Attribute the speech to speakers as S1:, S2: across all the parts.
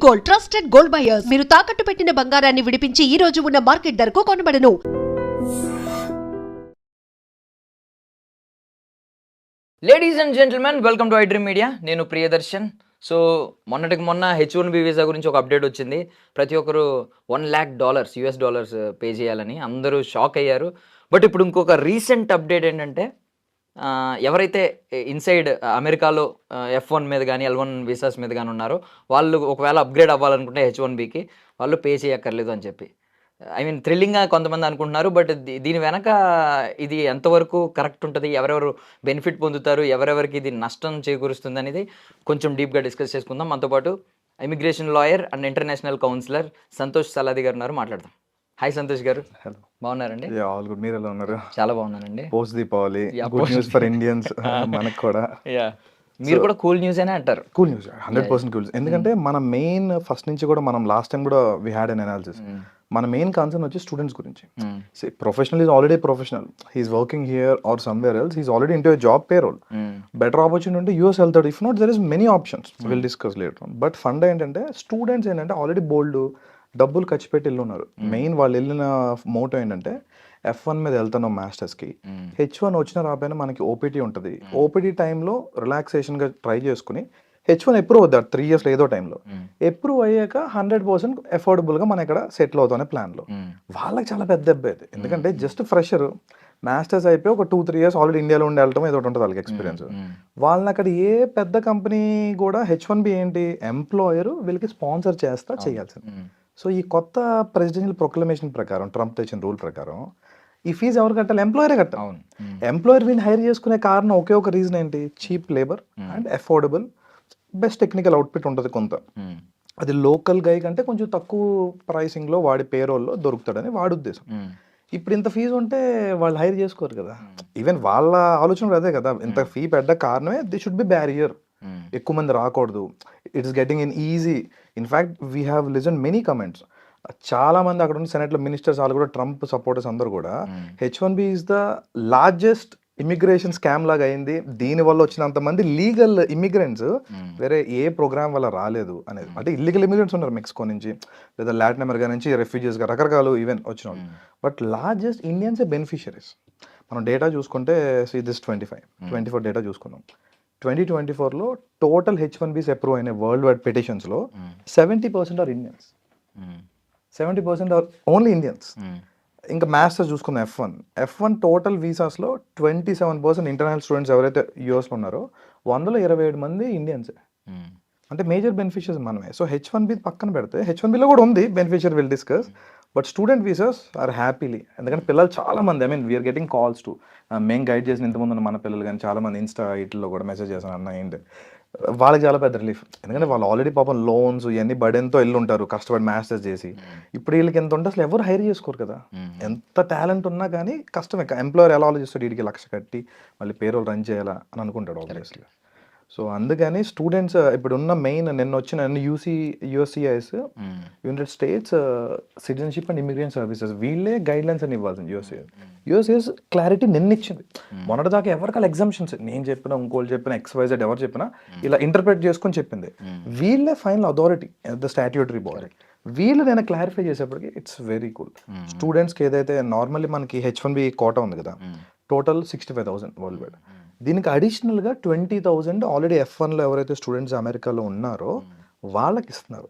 S1: Gold trusted gold buyers. మీరు తాకట్టు పెట్టిన బంగారాన్ని విడిపించి ఈ రోజు ఉన్న మార్కెట్ ధరకు కొనబడను.
S2: Ladies and gentlemen, welcome to iDream media. నేను ప్రియదర్శన్. సో మొన్న H1B వీసా గురించి ఒక అప్డేట్ వచ్చింది. ప్రతి ఒక్కరు $1,00,000 US పే చేయాలని అందరూ షాక్ అయ్యారు. బట్ ఇప్పుడు ఇంకొక రీసెంట్ అప్డేట్ ఏంటంటే, ఎవరైతే ఇన్సైడ్ అమెరికాలో F1 మీద కానీ L1 వీసాస్ మీద కానీ ఉన్నారో వాళ్ళు ఒకవేళ అప్గ్రేడ్ అవ్వాలనుకుంటే H1Bకి వాళ్ళు పే చేయక్కర్లేదు అని చెప్పి, ఐ మీన్ థ్రిల్లింగ్గా కొంతమంది అనుకుంటున్నారు. బట్ దీని వెనక ఇది ఎంతవరకు కరెక్ట్ ఉంటుంది, ఎవరెవరు బెనిఫిట్ పొందుతారు, ఎవరెవరికి ఇది నష్టం చేకూరుస్తుంది అనేది కొంచెం డీప్గా డిస్కస్ చేసుకుందాం. మనతో పాటు immigration lawyer and international counsellor Santosh Saladi గారు ఉన్నారు, మాట్లాడదాం. హాయ్ సంతోష్ గారు.
S3: హలో,
S2: బాగున్నారండి?
S3: All good. మీరు ఎలా ఉన్నారు?
S2: చాలా బాగున్నానండి.
S3: Post Deepavali, good news for Indians. మనకు కూడా
S2: మీరు కూడా కూల్ న్యూస్ అనే అంటారు.
S3: Cool news, 100% cool. ఎందుకంటే మన మెయిన్ ఫస్ట్ నుంచి కూడా మనం లాస్ట్ టైం కూడా వి హ్యాడ్ అన్ అనాలిసిస్. మన మెయిన్ కన్సర్న్ వచ్చి స్టూడెంట్స్ గురించి. Professional is already professional, he's working here or somewhere else, he's already into job payroll. Better opportunity ఉంటే యూఎస్ వెళ్తాడు. If not, there is many options, will discuss later. But fund ఏంటంటే students ఏంటంటే already బోల్డ్ డబ్బులు ఖర్చు పెట్టి వెళ్ళున్నారు. Main వాళ్ళు వెళ్ళిన మోటో ఏంటంటే F1 మీద వెళ్తున్నాం మాస్టర్స్కి. H1 వచ్చిన రాబోయినా మనకి ఓపీటీ ఉంటుంది. ఓపీటీ టైంలో రిలాక్సేషన్గా ట్రై చేసుకుని H1 అప్రూవ్ అవుతారు 3 years ఏదో టైంలో. అప్రూవ్ అయ్యాక 100% అఫోర్డబుల్గా మన ఇక్కడ సెటిల్ అవుతానే ప్లాన్లో. వాళ్ళకి చాలా పెద్ద దెబ్బ అది. ఎందుకంటే జస్ట్ ఫ్రెషర్ మాస్టర్స్ అయిపోయి ఒక 2-3 years ఆల్రెడీ ఇండియాలో ఉండి వెళ్ళటం ఏదో ఉంటుంది వాళ్ళకి ఎక్స్పీరియన్స్. వాళ్ళని అక్కడ ఏ పెద్ద కంపెనీ కూడా H1B ఏంటి, ఎంప్లాయర్ వీళ్ళకి స్పాన్సర్ చేస్తా చేయాల్సింది. సో ఈ కొత్త ప్రెసిడెన్షియల్ ప్రొక్లమేషన్ ప్రకారం, ట్రంప్ తెచ్చిన రూల్ ప్రకారం ఈ ఫీజు ఎవరు కట్టాలి? ఎంప్లాయరే కట్టాలి. ఎంప్లాయర్ వీళ్ళని హైర్ చేసుకునే కారణం ఒకే ఒక రీజన్ ఏంటి, cheap labour and affordable, best technical output ఉంటుంది కొంత. అది లోకల్ గై కంటే కొంచెం తక్కువ ప్రైసింగ్లో వాడి పేరోల్లో దొరుకుతాడని వాడి ఉద్దేశం. ఇప్పుడు ఇంత ఫీజు ఉంటే వాళ్ళు హైర్ చేసుకోరు కదా. ఈవెన్ వాళ్ళ ఆలోచన కూడా అదే కదా. ఇంత ఫీ పెట్ట కారణమే ది షుడ్ బి బ్యారియర్, ఎక్కువ మంది రాకూడదు. It's getting in easy. In fact we have listen many comments. చాలా మంది అక్కడ ఉన్న సెనెట్లో మినిస్టర్స్ వాళ్ళు కూడా, ట్రంప్ సపోర్టర్స్ అందరూ కూడా H1B is the largest immigration scam లాగా అయింది. దీనివల్ల వచ్చినంత మంది లీగల్ ఇమిగ్రెంట్స్ వేరే ఏ ప్రోగ్రామ్ వల్ల రాలేదు అనేది. అంటే ఇల్లీగల్ ఇమిగ్రెంట్స్ ఉన్నారు మెక్సికో నుంచి, లేదా లాటిన్ అమెరికా నుంచి, రెఫ్యూజీస్గా రకరకాలు ఈవెన్ వచ్చిన వాళ్ళు. బట్ లార్జెస్ట్ ఇండియన్సే బెనిఫిషరీస్. మనం డేటా చూసుకుంటే దిస్ 24 డేటా చూసుకున్నాం. 2024లో టోటల్ H1Bs అప్రూవ్ అయిన వరల్డ్ వైడ్ పిటిషన్స్లో 70% are Indians. 70% are only Indians. ఇంకా మాస్టర్స్ చూసుకున్న F1 టోటల్ వీసాస్లో 27% ఇంటర్నేషనల్ స్టూడెంట్స్ ఎవరైతే యూఎస్లో ఉన్నారో 127 మంది ఇండియన్సే. అంటే మేజర్ బెనిఫిషియరీస్ మనమే. సో H1B పక్కన పెడితే H1Bలో కూడా ఉంది beneficiary, will discuss. But student visas are happily. ఎందుకంటే పిల్లలు చాలా మంది, I mean we're getting calls to, మేము గైడ్ చేసిన ఇంతకుముందు ఉన్న మన పిల్లలు కానీ చాలా మంది ఇన్స్టా ఇట్లో కూడా మెసేజ్ చేశాను, అన్న ఏంటి వాళ్ళకి చాలా పెద్ద రిలీఫ్. ఎందుకంటే వాళ్ళు ఆల్రెడీ పాపం లోన్స్ ఇవన్నీ బర్డెన్తో వెళ్ళి ఉంటారు, కష్టపడి మాస్టర్స్ చేసి. ఇప్పుడు వీళ్ళకి ఎంత ఉంటే అసలు ఎవరు హైర్ చేసుకోరు కదా. ఎంత టాలెంట్ ఉన్నా కానీ కష్టమే. ఎంప్లాయర్ ఎలా ఆలోచిస్తాడు, వీడికి లక్ష కట్టి మళ్ళీ పేరోల్ రన్ చేయాలా అని అనుకుంటాడు ఆబ్వియస్లీ. సో అందుకని స్టూడెంట్స్ ఇప్పుడు ఉన్న మెయిన్, నిన్న వచ్చిన USCIS, United states citizenship and immigration services, వీళ్ళే గైడ్ లైన్స్ అని ఇవ్వాల్సింది. USCIS క్లారిటీ నిన్న ఇచ్చింది. మొన్నటిదాకా ఎవరికాల ఎగ్జామ్షన్స్, నేను చెప్పినా, ఇంకోళ్ళు చెప్పినా, XYZ ఎవరు చెప్పినా ఇలా ఇంటర్ప్రిట్ చేసుకొని చెప్పింది. వీళ్ళే final authority, the statutory body. వీళ్ళు నేను క్లారిఫై చేసేప్పటికి ఇట్స్ వెరీ కూల్. స్టూడెంట్స్కి ఏదైతే నార్మల్లీ మనకి H1B కోటా ఉంది కదా, టోటల్ 65,000 వరల్డ్ వైడ్. దీనికి అడిషనల్గా 20,000 ఆల్రెడీ F1లో ఎవరైతే స్టూడెంట్స్ అమెరికాలో ఉన్నారో వాళ్ళకి ఇస్తున్నారు.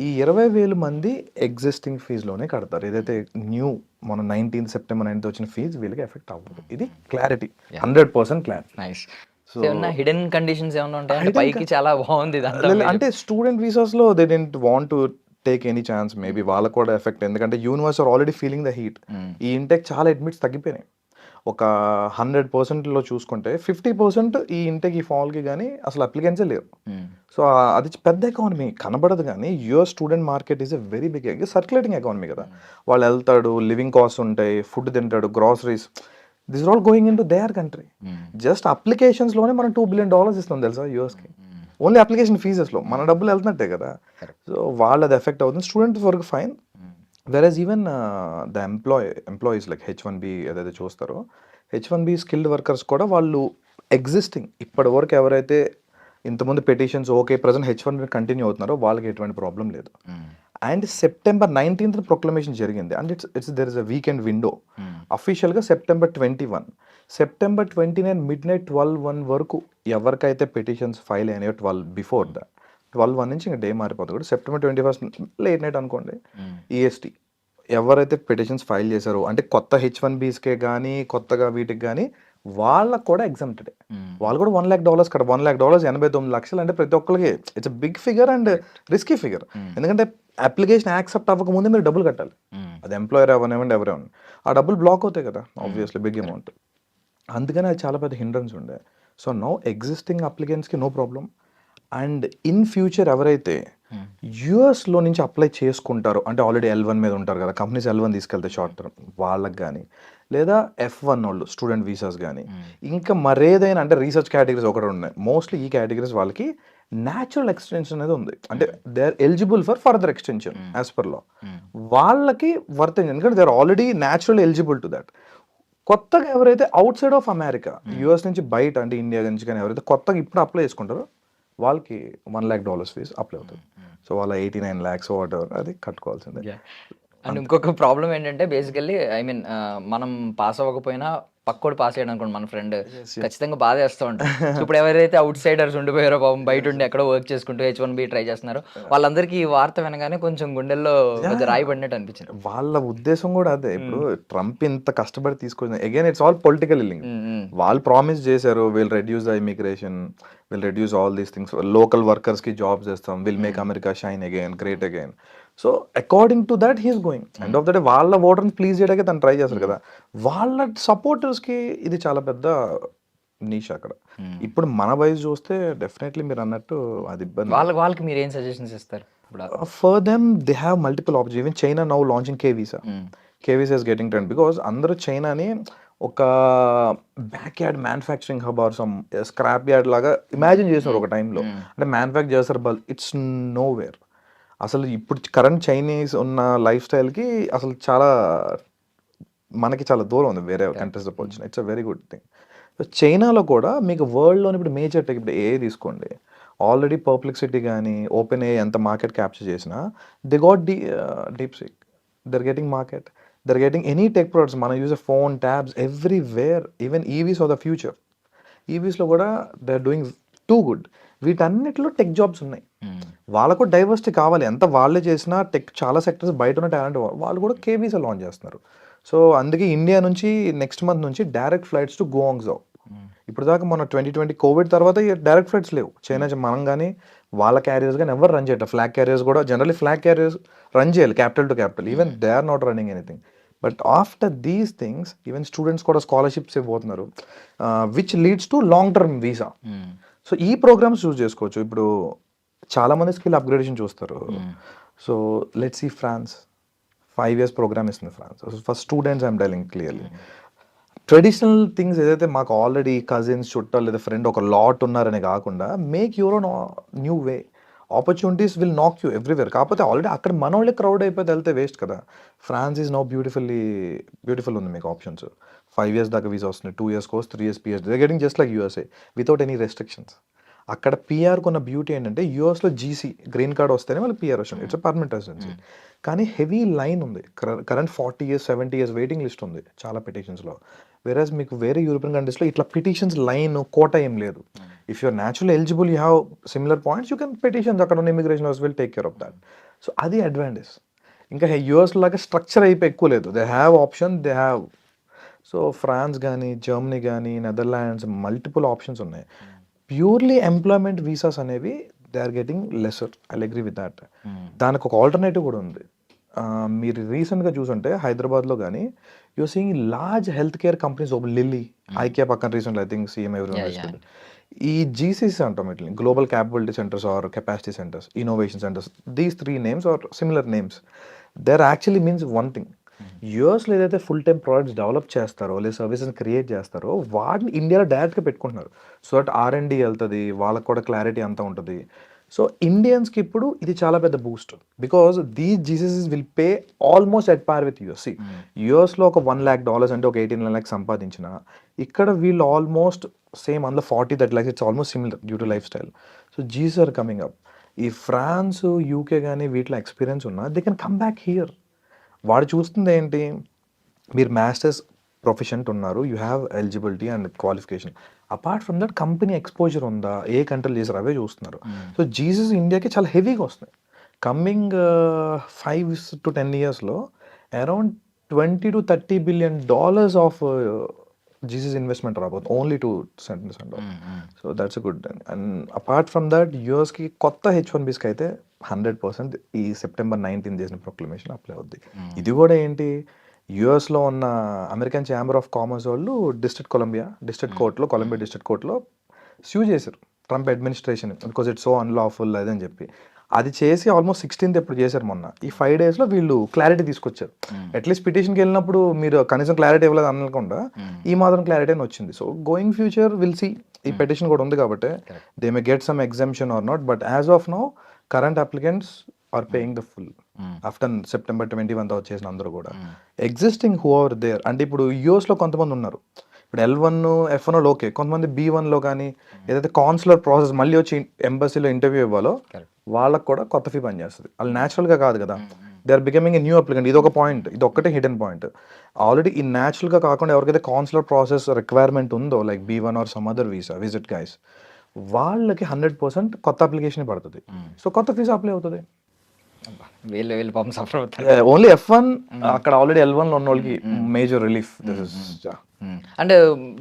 S3: ఈ 20,000 మంది ఎగ్జిస్టింగ్ ఫీజులోనే కడతారు. ఏదైతే న్యూ మన 19 సెప్టెంబర్ 9 వచ్చిన ఫీజు వీళ్ళకి ఎఫెక్ట్ అవ్వదు. ఇది clarity, 100% clarity.
S2: So hidden conditions ఏమైనా ఉంటాయి? పైకి చాలా బాగుంది
S3: అంటే స్టూడెంట్ వీసాస్లో they don't want to take any chance. Maybe వాళ్ళకు కూడా ఎఫెక్ట్, ఎందుకంటే universities are already feeling the heat. ఈ ఇంటెక్ చాలా అడ్మిట్స్ తగ్గిపోయినాయి. ఒక 100%లో చూసుకుంటే 50% ఈ ఇంటెక్, ఈ ఫాల్కి కానీ అసలు అప్లికెంట్సే లేరు. సో అది పెద్ద ఎకానమీ కనబడదు, కానీ US student market is a very big circulating economy కదా. వాళ్ళు వెళ్తాడు, లివింగ్ కాస్ట్ ఉంటాయి, ఫుడ్ తింటాడు, groceries, this are all going in to their country. Just అప్లికేషన్స్లోనే మనం $2 billion ఇస్తాం తెలుసా యూఎస్కి, ఓన్లీ అప్లికేషన్ ఫీజెస్లో. మన డబ్బులు వెళ్తున్నట్టే కదా. సో వాళ్ళది ఎఫెక్ట్ అవుతుంది. స్టూడెంట్స్ వరకు fine. Versus even the employees like H1B ఏదైతే చూస్తారో, H1B స్కిల్డ్ వర్కర్స్ కూడా వాళ్ళు ఎగ్జిస్టింగ్ ఇప్పటి వరకు ఎవరైతే ఇంతకుముందు petitions okay present H1 continue అవుతున్నారో వాళ్ళకి ఎటువంటి ప్రాబ్లం లేదు. అండ్ సెప్టెంబర్ 19th ప్రొక్లమేషన్ జరిగింది and it's there is a weekend window. అఫీషియల్గా సెప్టెంబర్ 21, సెప్టెంబర్ 29 midnight 12 వరకు ఎవరికైతే పెటిషన్స్ ఫైల్ అయినాయో 12 బిఫోర్ ద 12 నుంచి ఇంకా డే మారిపోతుంది కూడా. సెప్టెంబర్ 21 లేట్ నైట్ అనుకోండి ఈఎస్టీ ఎవరైతే పెటిషన్స్ ఫైల్ చేశారో అంటే కొత్త H1Bsకే కానీ కొత్తగా వీటికి కానీ వాళ్ళకు కూడా ఎగ్జామ్టెడ్. వాళ్ళు కూడా $1 lakh కదా. $1 lakh 89 లక్షలు అంటే ప్రతి ఒక్కరికి it's big figure and risky figure. ఎందుకంటే అప్లికేషన్ యాక్సెప్ట్ అవ్వకముందే మీరు డబ్బులు కట్టాలి. అది ఎంప్లాయర్ అవ్వనివ్వండి ఎవరైనా ఆ డబ్బులు బ్లాక్ అవుతాయి కదా ఆబ్వియస్లీ బిగ్ అమౌంట్. అందుకని అది చాలా పెద్ద హిండ్రన్స్ ఉండే. సో నౌ ఎగ్జిస్టింగ్ అప్లికెంట్స్కి no problem. And in future ఎవరైతే యూఎస్లో నుంచి అప్లై చేసుకుంటారో అంటే ఆల్రెడీ L1 మీద ఉంటారు కదా, కంపెనీస్ L1 తీసుకెళ్తే షార్ట్ టర్మ్ వాళ్ళకి కానీ లేదా F1 వాళ్ళు స్టూడెంట్ వీసాస్ కానీ ఇంకా మరేదైనా అంటే రీసెర్చ్ కేటగిరీస్ ఒకటి ఉన్నాయి మోస్ట్లీ ఈ కేటగిరీస్ వాళ్ళకి న్యాచురల్ ఎక్స్టెన్షన్ అనేది ఉంది. అంటే they are eligible for further extension as per law. వాళ్ళకి వర్త్ ఎందుకంటే they are already natural eligible to that. కొత్తగా ఎవరైతే outside of America US నుంచి బయట అంటే ఇండియా నుంచి కానీ ఎవరైతే కొత్తగా ఇప్పుడు అప్లై చేసుకుంటారో వాళ్ళకి $1 lakh ఫీజు అప్లై అవుతుంది. సో వాళ్ళ 89 lakhs వాట్ ఎవర్ అది కట్టుకోవాల్సిందే.
S2: అండ్ ఇంకొక ప్రాబ్లం ఏంటంటే బేసికల్లీ మీన్ మనం పాస్ అవ్వకపోయినా పక్కోడు పాస్ అయ్యాడు అనుకోండి మన ఫ్రెండ్ ఖచ్చితంగా బాధ వేస్తూ ఉంటాం. సో ఇప్పుడు ఎవరైతే అవుట్ సైడర్స్ ఉండిపోయారో పాపం బయట ఉండి ఎక్కడో వర్క్ చేసుకుంటూ H1B ట్రై చేస్తున్నారో వాళ్ళందరికీ ఈ వార్త వినగానే కొంచెం గుండెల్లో కొంచెం రాయి పడినట్టు అనిపించింది.
S3: వాళ్ళ ఉద్దేశం కూడా అదే. ఇప్పుడు ట్రంప్ ఇంత కష్టపడి తీసుకొచ్చింది again it's all political link. వాళ్ళు ప్రామిస్ చేశారు will reduce the immigration, will reduce all these things, local workers కి జాబ్స్ ఇస్తాం, will make America shine again, great again. So according to that he's going. End of the day వాళ్ళ ఓటర్ని please చేయడానికి తను try చేస్తారు కదా. వాళ్ళ సపోర్టర్స్కి ఇది చాలా పెద్ద నీష్ అక్కడ. ఇప్పుడు మన వయసు చూస్తే డెఫినెట్లీ మీరు అన్నట్టు అది ఇబ్బంది.
S2: వాళ్ళకి మీరు ఏం సజెషన్స్ ఇస్తారు?
S3: For them they have multiple options. Even China now launching K-Visa. K-Visa is getting trend because అందరూ చైనాని ఒక back yard manufacturing hub or some scrap yard లాగా ఇమాజిన్ చేసినారు ఒక టైంలో. అంటే మ్యానుఫ్యాక్చర్ చేస్తారు బల్ ఇట్స్ నో వేర్. అసలు ఇప్పుడు కరెంట్ చైనీస్ ఉన్న లైఫ్ స్టైల్కి అసలు చాలా మనకి చాలా దూరం ఉంది వేరే కంట్రీస్తో పోల్చిన. It's a very good thing. చైనాలో కూడా మీకు వరల్డ్లోని ఇప్పుడు మేజర్ టెక్ ఇప్పుడు ఏ తీసుకోండి ఆల్రెడీ పర్ప్లెక్సిటీ కానీ ఓపెన్ ఏ ఎంత మార్కెట్ క్యాప్చర్ చేసినా they got DeepSeek, they're getting market, they're getting any tech products. మనం use phone tabs everywhere. Even EVs are the future. ఈవీస్లో కూడా they are doing too good. వీటన్నిటిలో tech jobs ఉన్నాయి. వాళ్ళకు diversity కావాలి. ఎంత వాళ్ళే చేసినా టెక్ చాలా సెక్టర్స్ బయట ఉన్న టాలెంట్ వాళ్ళు కూడా K-Visa లాంచ్ చేస్తున్నారు. సో అందుకే ఇండియా నుంచి నెక్స్ట్ మంత్ నుంచి డైరెక్ట్ ఫ్లైట్స్ టు గువాంగ్జౌ. ఇప్పుడు దాకా మన 2020 కోవిడ్ తర్వాత డైరెక్ట్ ఫ్లైట్స్ లేవు. చైనా మనం కానీ వాళ్ళ క్యారియర్స్ కానీ ఎవరు రన్ చేయటం. ఫ్లాగ్ క్యారియర్స్ కూడా జనరల్లీ ఫ్లాగ్ క్యారియర్స్ రన్ చేయాలి capital to capital. Even they are not running anything. But after these things even students కూడా స్కాలర్షిప్స్ ఇవ్వబోతున్నారు which leads to long term visa. So ఈ programmes choose చేసుకోవచ్చు. ఇప్పుడు చాలా మంది skill upgradation చూస్తారు. So let's see France 5 years programme ఇస్తుంది France. For students I'm telling clearly traditional things ఏదైతే మాకు ఆల్రెడీ కజిన్స్ చుట్టాలు లేదా ఫ్రెండ్ ఒక లాట్ ఉన్నారని కాకుండా make your own new way. Opportunities will నాక్ యూ ఎవ్రీవేర్. కాకపోతే ఆల్రెడీ అక్కడ మన వాళ్ళే క్రౌడ్ అయిపోతే వెళ్తే వేస్ట్ కదా. ఫ్రాన్స్ ఈజ్ నో బ్యూటిఫుల్ ఉంది మీకు ఆప్షన్స్. 5 years దాకా వీసా వస్తుంది, 2 years course, 3 years PhD. They getting just like USA without any restrictions. అక్కడ పిఆర్కి ఉన్న బ్యూటీ ఏంటంటే యూఎస్లో జీసీ గ్రీన్ కార్డ్ వస్తేనే వాళ్ళు పిఆర్ వస్తుంది. It's permanent residency. కానీ హెవీ లైన్ ఉంది. Current 40 years 70 years waiting list ఉంది చాలా పిటిషన్స్లో. వేరేస్ మీకు వేరే యూరోపియన్ కంట్రీస్లో ఇట్లా పిటిషన్స్ లైన్ కోట ఏం లేదు. If you're natural eligible you have similar points you can petitions. అక్కడ ఉన్న immigration house will take care of that. So అది అడ్వాంటేజ్. ఇంకా యూఎస్ లాగా స్ట్రక్చర్ అయిపోయి ఎక్కువ లేదు. They have option, they have. So France కానీ జర్మనీ కానీ నెదర్లాండ్స్ మల్టిపుల్ ఆప్షన్స్ ఉన్నాయి. ప్యూర్లీ ఎంప్లాయ్మెంట్ వీసాస్ అనేవి they are getting lesser. I agree with that. దానికి ఒక ఆల్టర్నేటివ్ కూడా ఉంది. మీరు రీసెంట్గా చూసుంటే హైదరాబాద్లో కానీ you're seeing large health care companies open. Lilly, IKEA పక్కన రీసెంట్లీ ఐ థింక్ సీఎం ఎవరి ఈ జీసీసీ అంటాం ఇట్లా global capability centres or capacity centres, innovation centres. These 3 names are similar names. There actually means one thing. యూఎస్లో ఏదైతే full time products develop చేస్తారో లేదా services create చేస్తారో వాటిని ఇండియాలో డైరెక్ట్గా పెట్టుకుంటున్నారు. సో దట్ R&D వెళ్తుంది, వాళ్ళకు కూడా క్లారిటీ అంతా ఉంటుంది. సో ఇండియన్స్కి ఇప్పుడు ఇది చాలా పెద్ద Boost because these GCCs will pay almost at par with US. యూఎస్లో ఒక $1 lakh అంటే ఒక 18 lakhs సంపాదించిన ఇక్కడ వీళ్ళు ఆల్మోస్ట్ సేమ్ అందులో 40-30 lakhs. It's almost similar due to life style. So GCCs are coming up. ఈ ఫ్రాన్స్, యూకే కానీ వీటిలో ఎక్స్పీరియన్స్ ఉన్నా they can come back here. వాడు చూస్తుంది ఏంటి, మీరు మాస్టర్స్ ప్రొఫెషెంట్ ఉన్నారు, you have eligibility and qualification. Apart from that company exposure ఉందా, ఏ కంట్రీలు చేసారు అవే చూస్తున్నారు. సో జీసస్ ఇండియాకి చాలా హెవీగా వస్తున్నాయి. కమ్మింగ్ 5 to 10 yearsలో around $20 to $30 billion of GCCs investment రాబోతుంది only to centres and. So that's good. And apart from that యూఎస్కి కొత్త H1Bస్కి అయితే 100% ఈ September 19 చేసిన ప్రొక్లమేషన్ అప్లై అవుద్ది. ఇది కూడా ఏంటి, యూఎస్లో ఉన్న అమెరికన్ ఛాంబర్ ఆఫ్ కామర్స్ వాళ్ళు కొలంబియా డిస్ట్రిక్ట్ కోర్టులో స్యూ చేశారు Trump administration because it's so unlawful అదని చెప్పి. అది చేసి ఆల్మోస్ట్ 16th ఎప్పుడు చేశారు మొన్న. ఈ 5 daysలో వీళ్ళు క్లారిటీ తీసుకొచ్చారు. అట్లీస్ట్ పిటిషన్కి వెళ్ళినప్పుడు మీరు కనీసం క్లారిటీ ఇవ్వలేదు అనకుండా ఈ మాత్రం క్లారిటీ అని వచ్చింది. So going future will see. ఈ పిటిషన్ కూడా ఉంది కాబట్టి they may get some exemption or not, but as of now current applicants are paying the full after September 21 వచ్చేసిన అందరూ కూడా. ఎగ్జిస్టింగ్ హూ ఆర్ దేర్ అంటే ఇప్పుడు యూఎస్లో కొంతమంది ఉన్నారు. ఇప్పుడు L1 F1 ఓకే, కొంతమంది B1లో కానీ ఏదైతే కాన్సులర్ ప్రాసెస్ మళ్ళీ వచ్చి ఎంబసీలో ఇంటర్వ్యూ ఇవ్వాలో వాళ్ళకు కూడా కొత్త ఫీ పనిచేస్తుంది. వాళ్ళు న్యాచురల్గా కాదు కదా, they are becoming a new applicant. ఇది ఒక పాయింట్, ఇది ఒక్కటే హిడెన్ పాయింట్. ఆల్రెడీ ఈ న్యాచురల్గా కాకుండా ఎవరికైతే కాన్సులర్ ప్రాసెస్ రిక్వైర్మెంట్ ఉందో like B1 or some other visa visit guys, వాళ్ళకి 100% కొత్త అప్లికేషన్ పడుతుంది. సో కొత్త ఫీజు అప్లై అవుతుంది.
S2: వీళ్ళు పాపం సఫర్ అవుతారు.
S3: ఓన్లీ F1 అక్కడ ఆల్రెడీ L1 లో ఉన్న వాళ్ళకి మేజర్ రిలీఫ్.
S2: అంటే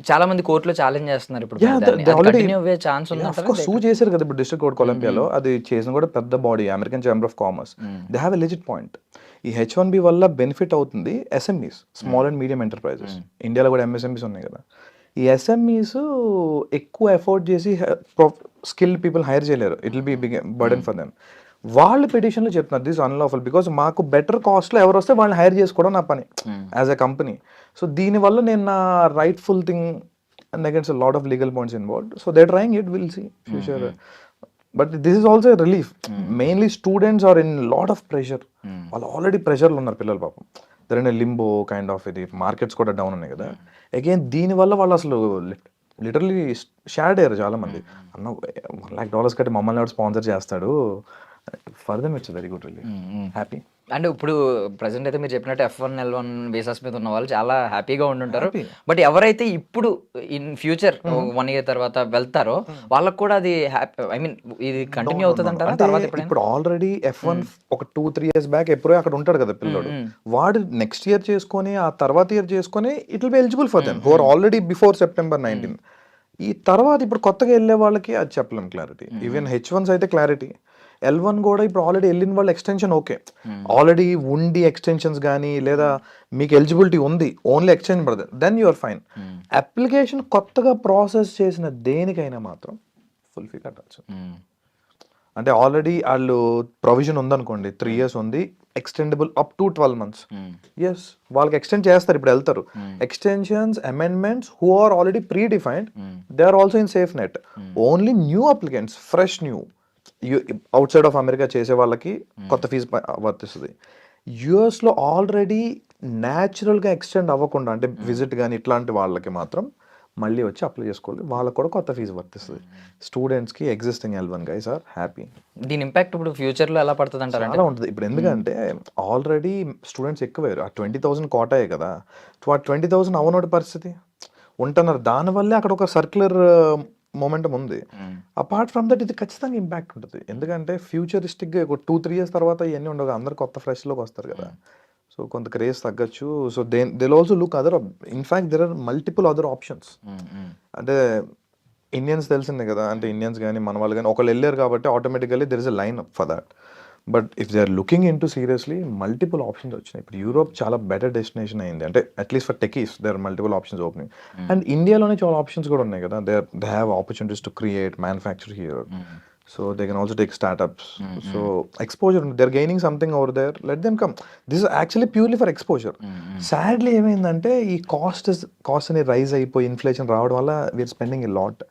S2: చాలా మంది కోర్టులో ఛాలెంజ్ చేస్తున్నారు ఇప్పుడు. ఛాన్స్
S3: సూ చేశారు కదా ఇప్పుడు డిస్ట్రిక్ట్ కోర్ట్ కొలంబియాలో. అది చేసిన కూడా పెద్ద body American chamber of commerce. They have a legit point. ఈ H1B వల్ల బెనిఫిట్ అవుతుంది SMEs, small and medium enterprises. ఇండియాలో కూడా MSMEs ఉన్నాయి కదా. ఈ SMEs ఎక్కువ ఎఫోర్డ్ చేసి స్కిల్ పీపుల్ హైర్ చేయలేరు. It will B burden for them. వాళ్ళు పిటిషన్లో చెప్తున్నారు దిస్ అన్లాఫుల్ బికాజ్ మాకు బెటర్ కాస్ట్లో ఎవరు వస్తే వాళ్ళని హైర్ చేసుకోవడం నా పని యాజ్ ఎ కంపెనీ. సో దీనివల్ల నేను నా rightful thing and against lot of legal points involved. So they trying it, will see future. But this is also relief. Mainly students are in lot of pressure. వాళ్ళు ఆల్రెడీ ప్రెషర్లో ఉన్నారు పిల్లలు పాపం. There in limbo kind of. ఇది markets కూడా down ఉన్నాయి కదా. అగైన్ దీనివల్ల వాళ్ళు అసలు లిటరలీ షేర్డ్ అయ్యారు చాలా మంది. అన్న $1 lakh కట్టి మమ్మల్ని ఎవరు స్పాన్సర్ చేస్తాడు. For them it's very good, really happy.
S2: అంటే ఇప్పుడు ప్రెసెంట్ అయితే మీరు చెప్పినట్టు F1 L1 వీసాస్ మీద ఉన్న వాళ్ళు చాలా హ్యాపీగా ఉండుంటారు. బట్ ఎవరైతే ఇప్పుడు ఇన్ ఫ్యూచర్ 1 year తర్వాత వెళ్తారో వాళ్ళకి కూడా అది ఐ మీన్ ఇది కంటిన్యూ అవుతుంది అంటారా తర్వాత?
S3: ఇప్పుడు ఆల్రెడీ F1 ఒక 2-3 years బ్యాక్ ఎప్పుడో అక్కడ ఉంటాడు కదా పిల్లడు, వాడు నెక్స్ట్ ఇయర్ చేసుకొని ఆ తర్వాత ఇయర్ చేసుకొని it will be eligible for them who are already before September 19. ఈ తర్వాత ఇప్పుడు కొత్తగా వెళ్ళే వాళ్ళకి అది చెప్పలేం క్లారిటీ. ఈవెన్ H1s అయితే క్లారిటీ. L1 కూడా ఇప్పుడు ఆల్రెడీ వెళ్ళిన వాళ్ళు ఎక్స్టెన్షన్ ఓకే, ఆల్రెడీ ఉండి ఎక్స్టెన్షన్స్ కానీ లేదా మీకు ఎలిజిబిలిటీ ఉంది ఓన్లీ ఎక్స్టెన్షన్ పడుతుంది, దెన్ యూఆర్ ఫైన్. అప్లికేషన్ కొత్తగా ప్రాసెస్ చేసిన దేనికైనా మాత్రం ఫుల్ ఫీ కట్టాల్సి. అంటే ఆల్రెడీ వాళ్ళు ప్రొవిజన్ ఉందనుకోండి 3 years ఉంది, extendable up to 12 months. Yes, వాళ్ళకి ఎక్స్టెండ్ చేస్తారు. ఇప్పుడు వెళ్తారు extensions amendments who are already pre defined, they are also in safe net. Only new applicants fresh new outside of America చేసే వాళ్ళకి కొత్త ఫీజు వర్తిస్తుంది. యుఎస్లో ఆల్రెడీ న్యాచురల్గా ఎక్స్టెండ్ అవ్వకుండా అంటే విజిట్ కానీ ఇట్లాంటి వాళ్ళకి మాత్రం మళ్ళీ వచ్చి అప్లై చేసుకోవాలి, వాళ్ళకి కూడా కొత్త ఫీజు వర్తిస్తుంది. స్టూడెంట్స్కి existing L1 guys are happy.
S2: దీని ఇంపాక్ట్ ఇప్పుడు ఫ్యూచర్లో ఎలా పడుతుంది అంటారు?
S3: చాలా ఉంటుంది. ఇప్పుడు ఎందుకంటే ఆల్రెడీ స్టూడెంట్స్ ఎక్కువయ్యారు. ఆ 20,000 కోటాయే కదా, ఆ 20,000 అవనోటి పరిస్థితి ఉంటున్నారు. దానివల్లే అక్కడ ఒక సర్క్యులర్ మొమెంటం ఉంది. అపార్ట్ ఫ్రమ్ దట్ ఇది ఖచ్చితంగా ఇంపాక్ట్ ఉంటుంది. ఎందుకంటే ఫ్యూచరిస్టిక్గా ఒక 2-3 years తర్వాత ఇవన్నీ ఉండవు, అందరు కొత్త ఫ్రెష్లోకి వస్తారు కదా. సో కొంత క్రేజ్ తగ్గచ్చు. So they also look other, in fact there are multiple other options. అంటే ఇండియన్స్ తెలిసిందే కదా, అంటే ఇండియన్స్ కానీ మన వాళ్ళు కానీ ఒకళ్ళు వెళ్ళారు కాబట్టి automatically there is a line up for that. But if they are looking in to seriously multiple options వచ్చినాయి. ఇప్పుడు యూరోప్ చాలా బెటర్ డెస్టినేషన్ అయింది, అంటే at least for techies they are multiple options opening. And ఇండియాలోనే చాలా ఆప్షన్స్ కూడా ఉన్నాయి కదా. They have opportunities to create manufacture here. So they can also take startups. So exposure, they are gaining something over there, let them come. This is actually purely for exposure. Sadly ఏమైందంటే ఈ cost అని rise అయిపోయి inflation రావడం వల్ల we're spending a lot.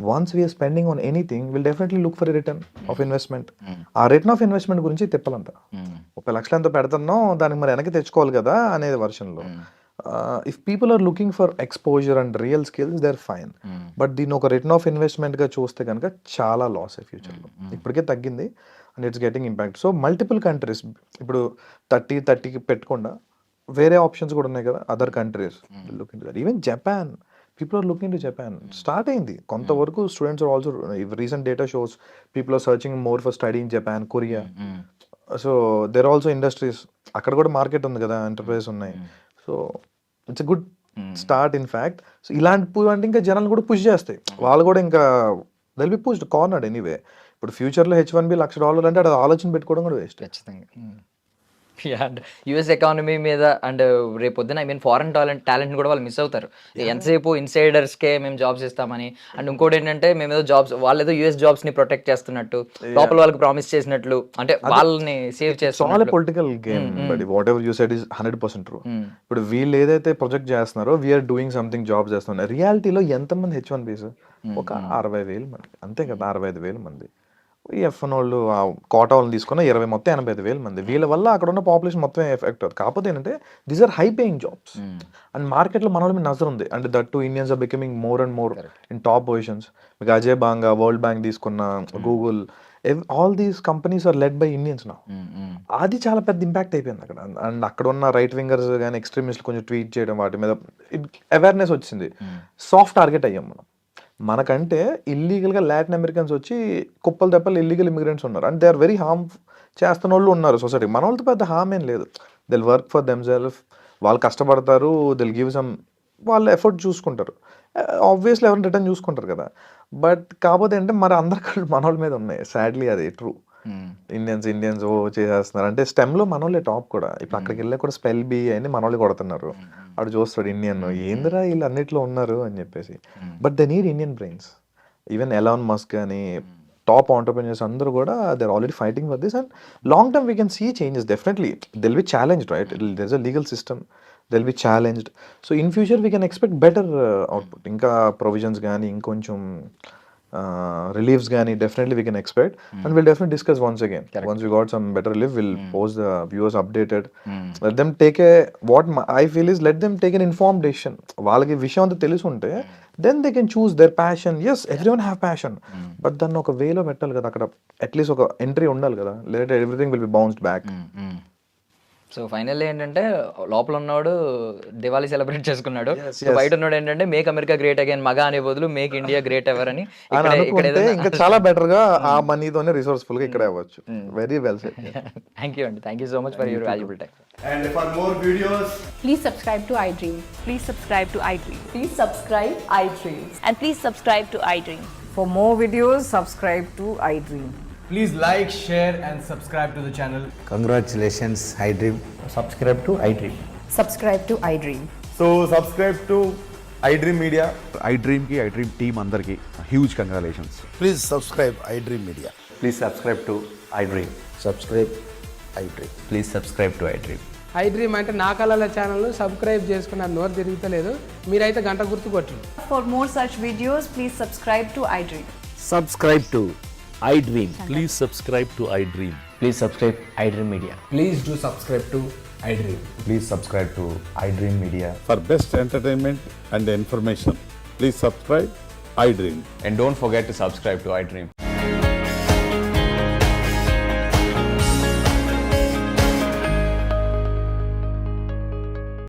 S3: Once we are spending on anything, we'll definitely look for a return of investment. ఆ return of investment గురించి తిప్పలంతా 30 లక్షలు ఎంతో పెడుతున్నాం దానికి మరి వెనక్కి తెచ్చుకోవాలి కదా అనేది వర్షన్లో. If people are looking for exposure and real skills they are fine. But దీన్ని ఒక రిటర్న్ ఆఫ్ ఇన్వెస్ట్మెంట్గా చూస్తే కనుక చాలా లాస్ ఫ్యూచర్లో. ఇప్పటికే తగ్గింది and it's getting impact. So multiple countries ఇప్పుడు 30కి పెట్టకుండా వేరే ఆప్షన్స్ కూడా ఉన్నాయి కదా, other countries looking to that. Even Japan, people are looking to Japan. Start అయింది కొంతవరకు. Students are also, recent data shows people are searching more for study in Japan, Korea. So there also industries, అక్కడ కూడా market ఉంది కదా, enterprises ఉన్నాయి. So it's a good start in fact. So ఇలాంటి అంటే ఇంకా జనాలు కూడా పుష్ చేస్తాయి. వాళ్ళు కూడా ఇంకా they'll be pushed cornered anyway. ఇప్పుడు ఫ్యూచర్లో H1B $1,00,000 అంటే అది ఆలోచన పెట్టుకోవడం కూడా వేస్ట్.
S2: ఖచ్చితంగా. అండ్ యూఎస్ ఎకానమీ మీద అండ్ రేపు పొద్దున ఫారెన్ టాలెంట్ కూడా వాళ్ళు మిస్ అవుతారు. ఎంతసేపు ఇన్సైడర్స్కే మేము జాబ్స్ ఇస్తామని, అండ్ ఇంకోటి ఏంటంటే మేము ఏదో జాబ్స్, వాళ్ళు ఏదో యూఎస్ జాబ్స్ ని ప్రొటెక్ట్ చేస్తున్నట్టు, లోపల వాళ్ళకి ప్రామిస్ చేసినట్లు, అంటే వాళ్ళని సేవ్ చేస్తున్నారు.
S3: Political game. But what ever you said is 100% true. ఇప్పుడు వీళ్ళు ఏదైతే ప్రొజెక్ట్ చేస్తున్నారో వీఆర్ డూయింగ్ సంథింగ్, జాబ్ చేస్తున్నారు. రియాలిటీలో ఎంతమంది H1Bs? ఒక 60,000 మంది అంతే కదా, 65,000 మంది. F1 వాళ్ళు కోటా వాళ్ళని తీసుకున్న 20 మొత్తం 85,000 మంది. వీళ్ళ వల్ల అక్కడ ఉన్న పాపులేషన్ మొత్తం ఎఫెక్ట్ అవుతుంది. కాకపోతే ఏంటంటే these are high paying jobs and మార్కెట్లో మన వాళ్ళ మీద నజర్ ఉంది. అంటే that too Indians are becoming more and more in top positions. మీకు అజయ్ బాంగా, వరల్డ్ బ్యాంక్ తీసుకున్న, Google, all these companies are led by Indians now. అది చాలా పెద్ద ఇంపాక్ట్ అయిపోయింది అక్కడ. అండ్ అక్కడ ఉన్న రైట్ వింగర్స్ కానీ ఎక్స్ట్రీమిస్ట్ కొంచెం ట్వీట్ చేయడం, వాటి మీద అవేర్నెస్ వచ్చింది. సాఫ్ట్ టార్గెట్ అయ్యాం మనం. మనకంటే ఇల్లీగల్గా లాటిన్ అమెరికన్స్ వచ్చి కుప్పలు తెప్పలు ఇల్లీగల్ ఇమిగ్రెంట్స్ ఉన్నారు. And they are very harm చేస్తున్న వాళ్ళు ఉన్నారు సొసైటీకి. మన వాళ్ళతో పెద్ద హార్మ్ ఏం లేదు. They'll work for them self, వాళ్ళు కష్టపడతారు, దిల్ గివ్ సమ్, వాళ్ళు ఎఫర్ట్ చూసుకుంటారు. ఆబ్వియస్లీ ఎవరిని రిటర్న్ చూసుకుంటారు కదా. బట్ కాకపోతే అంటే మరి అందరి కళ్ళు మన వాళ్ళ మీద ఉన్నాయి. సాడ్లీ అది ట్రూ. ఇండియన్స్ ఓ చేసేస్తున్నారు అంటే స్టెమ్లో మన వాళ్ళే టాప్ కూడా. ఇప్పుడు అక్కడికి వెళ్ళా కూడా స్పెల్ బి అని మన వాళ్ళు కొడుతున్నారు. అటు చూస్తాడు ఇండియన్, ఏందిరా వీళ్ళు అన్నిట్లో ఉన్నారు అని చెప్పేసి. But they need Indian brains. Even Elon Musk అని టాప్ ఆంటర్ప్రెన్యూర్స్ అందరూ కూడా they are already fighting for this. And long term we can see changes definitely. They'll be challenged, right? There is a legal system, they'll be challenged. So in future we can expect better output. ఇంకా provisions కానీ ఇంకొంచెం reliefs gani definitely we can expect. And we'll definitely discuss once again. Once we got some better relief, we'll post the viewers updated. Let them take what I feel is, let them take an informed decision. వాళ్ళకి విషయం అంతా తెలిసి ఉంటే then they can choose their passion. Yes, everyone have passion, but దాన్ని ఒక వేలో పెట్టాలి కదా. అక్కడ అట్లీస్ట్ ఒక ఎంట్రీ ఉండాలి కదా. లేదంటే everything will be bounced back.
S2: So finally ఏంటంటే లోపల ఉన్నవాడు దివాళీ సెలబ్రేట్ చేసుకున్నాడు. సో బయట ఉన్నాడు ఏంటంటే మేక్ అమెరికా గ్రేట్ అగైన్, మగా అనే బదులు మేక్ ఇండియా గ్రేట్ ఎవర్ అని
S3: అనుకుంటే ఇంకా చాలా బెటర్ గా ఆ మనీతోనే రిసోర్స్ఫుల్ గా ఇక్కడ అవ్వచ్చు. Very well said.
S2: Thank you అండి. Thank you so much for your valuable time.
S4: And for more videos,
S5: please subscribe to iDream.
S6: Please subscribe to iDream.
S5: Please subscribe iDream.
S6: And please subscribe to iDream.
S7: For more videos, subscribe to iDream.
S4: please like, share and subscribe to the channel.
S8: Congratulations, iDream.
S9: Subscribe to iDream.
S5: Subscribe to iDream.
S4: So subscribe to iDream Media.
S10: iDream ki iDream team andarki huge congratulations.
S8: Please subscribe iDream Media.
S9: Please subscribe to iDream.
S8: Subscribe iDream.
S9: Please subscribe to iDream.
S11: iDream అంటే నా కళల channel subscribe చేసుకున్న నోరు తిరుగుతలేదు. మీరైతే గంట గుర్తు కొట్టండి.
S5: For more such videos, please subscribe to iDream.
S9: Subscribe to iDream.
S12: Please subscribe to iDream.
S9: Please subscribe iDream Media.
S4: Please do subscribe to iDream.
S9: Please subscribe to iDream Media.
S10: For best entertainment and information, please subscribe iDream.
S9: And don't forget to subscribe to iDream.